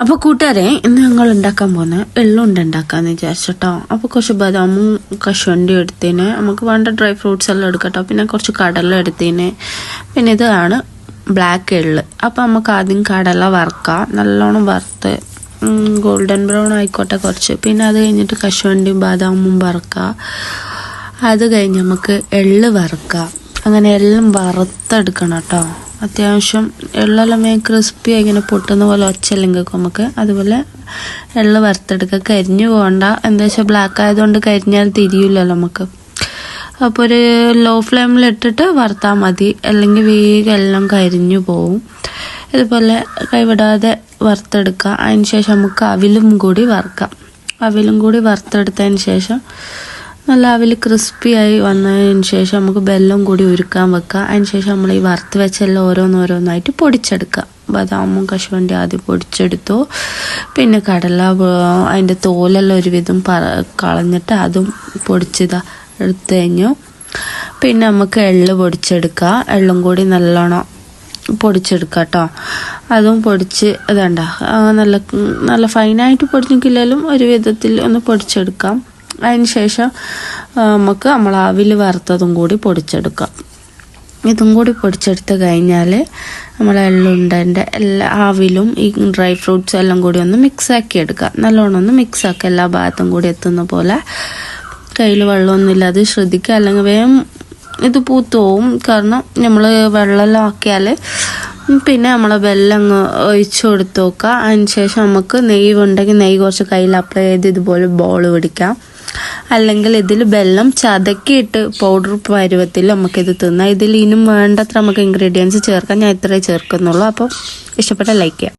അപ്പോൾ കൂട്ടുകാരെ, ഇന്ന് ഞങ്ങൾ ഉണ്ടാക്കാൻ പോകുന്ന എള്ളുണ്ട ഉണ്ടാക്കാന്ന് വിചാരിച്ചിട്ടോ. അപ്പോൾ കുറച്ച് ബദാമും കശുവണ്ടി എടുത്തതിന്, നമുക്ക് വേണ്ട ഡ്രൈ ഫ്രൂട്ട്സ് എല്ലാം എടുക്കട്ടോ. പിന്നെ കുറച്ച് കടല എടുത്തതിന്, പിന്നെ ഇതാണ് ബ്ലാക്ക് എള്ള്. അപ്പോൾ നമുക്ക് ആദ്യം കടല വറുക്കാം, നല്ലോണം വറുത്ത് ഗോൾഡൻ ബ്രൗൺ ആയിക്കോട്ടെ കുറച്ച്. പിന്നെ അത് കഴിഞ്ഞിട്ട് കശുവണ്ടിയും ബദാമും വറുക്കുക. അത് കഴിഞ്ഞ് നമുക്ക് എള്ള് വറുക്കുക. അങ്ങനെ എല്ലാം വറുത്തെടുക്കണം കേട്ടോ. അത്യാവശ്യം എള്ളെല്ലാം ക്രിസ്പി ഇങ്ങനെ പൊട്ടുന്ന പോലെ ഒച്ചയെല്ലാം കേൾക്കും നമുക്ക്. അതുപോലെ എള്ള് വറുത്തെടുക്കുക. കരിഞ്ഞു പോകണ്ട, എന്താ വെച്ചാൽ ബ്ലാക്ക് ആയതുകൊണ്ട് കരിഞ്ഞാൽ തിരിയില്ലല്ലോ നമുക്ക്. അപ്പോൾ ഒരു ലോ ഫ്ലെയിമിൽ ഇട്ടിട്ട് വറുത്താൽ മതി, അല്ലെങ്കിൽ വേഗം എല്ലാം കരിഞ്ഞു പോവും. ഇതുപോലെ കൈവിടാതെ വറുത്തെടുക്കുക. അതിന് ശേഷം നമുക്ക് അവിലും കൂടി വറുക്കാം. അവിലും കൂടി വറുത്തെടുത്തതിന് ശേഷം നല്ല അവിൽ ക്രിസ്പിയായി വന്നതിന് ശേഷം നമുക്ക് വെല്ലം കൂടി ഉരുക്കാൻ വെക്കുക. അതിന് ശേഷം നമ്മൾ ഈ വറുത്ത് വെച്ചെല്ലാം ഓരോന്നോരോന്നായിട്ട് പൊടിച്ചെടുക്കുക. ബദാമും കശുവണ്ടി ആദ്യം പൊടിച്ചെടുത്തു. പിന്നെ കടല അതിൻ്റെ തോലെല്ലാം ഒരുവിധം കളഞ്ഞിട്ട് അതും എടുത്തു കഴിഞ്ഞു. പിന്നെ നമുക്ക് എള്ള് പൊടിച്ചെടുക്കുക. എള്ളും കൂടി നല്ലോണം പൊടിച്ചെടുക്കുക കേട്ടോ. അതും പൊടിച്ച് ഇതണ്ട നല്ല ഫൈനായിട്ട് പൊടിഞ്ഞിട്ടില്ലെങ്കിലും ഒരു വിധത്തിൽ ഒന്ന് പൊടിച്ചെടുക്കാം. അതിന് ശേഷം നമുക്ക് നമ്മൾ അവിൽ വറുത്തതും കൂടി പൊടിച്ചെടുക്കാം. ഇതും കൂടി പൊടിച്ചെടുത്ത് കഴിഞ്ഞാൽ നമ്മൾ എള്ളുണ്ടൻ്റെ എല്ലാ അവിലും ഈ ഡ്രൈ ഫ്രൂട്ട്സ് എല്ലാം കൂടി ഒന്ന് മിക്സാക്കി എടുക്കുക. നല്ലോണം ഒന്ന് മിക്സാക്കുക, എല്ലാ ഭാഗത്തും കൂടി എത്തുന്ന പോലെ. കയ്യിൽ വെള്ളമൊന്നും ഇല്ലാതെ ശ്രദ്ധിക്കുക, അല്ലെങ്കിൽ വേഗം ഇത് പൂത്തോവും. കാരണം നമ്മൾ വെള്ളമെല്ലാം ആക്കിയാൽ പിന്നെ നമ്മൾ വെല്ലം അങ്ങ് ഒഴിച്ചു കൊടുത്ത് നോക്കുക. അതിന് ശേഷം നമുക്ക് നെയ്യ് ഉണ്ടെങ്കിൽ നെയ്യ് കുറച്ച് കയ്യിൽ അപ്ലൈ ചെയ്ത് ഇതുപോലെ ബോൾ പിടിക്കാം. അല്ലെങ്കിൽ ഇതിൽ വെല്ലം ചതക്കിയിട്ട് പൗഡർ പരുവത്തിൽ നമുക്കിത് തിന്നാം. ഇതിൽ ഇനിയും വേണ്ടത്ര നമുക്ക് ഇൻഗ്രീഡിയൻസ് ചേർക്കാം. ഞാൻ ഇത്രേ ചേർക്കുന്നുള്ളൂ. അപ്പോൾ ഇഷ്ടപ്പെട്ട ലൈക്ക് ചെയ്യാം.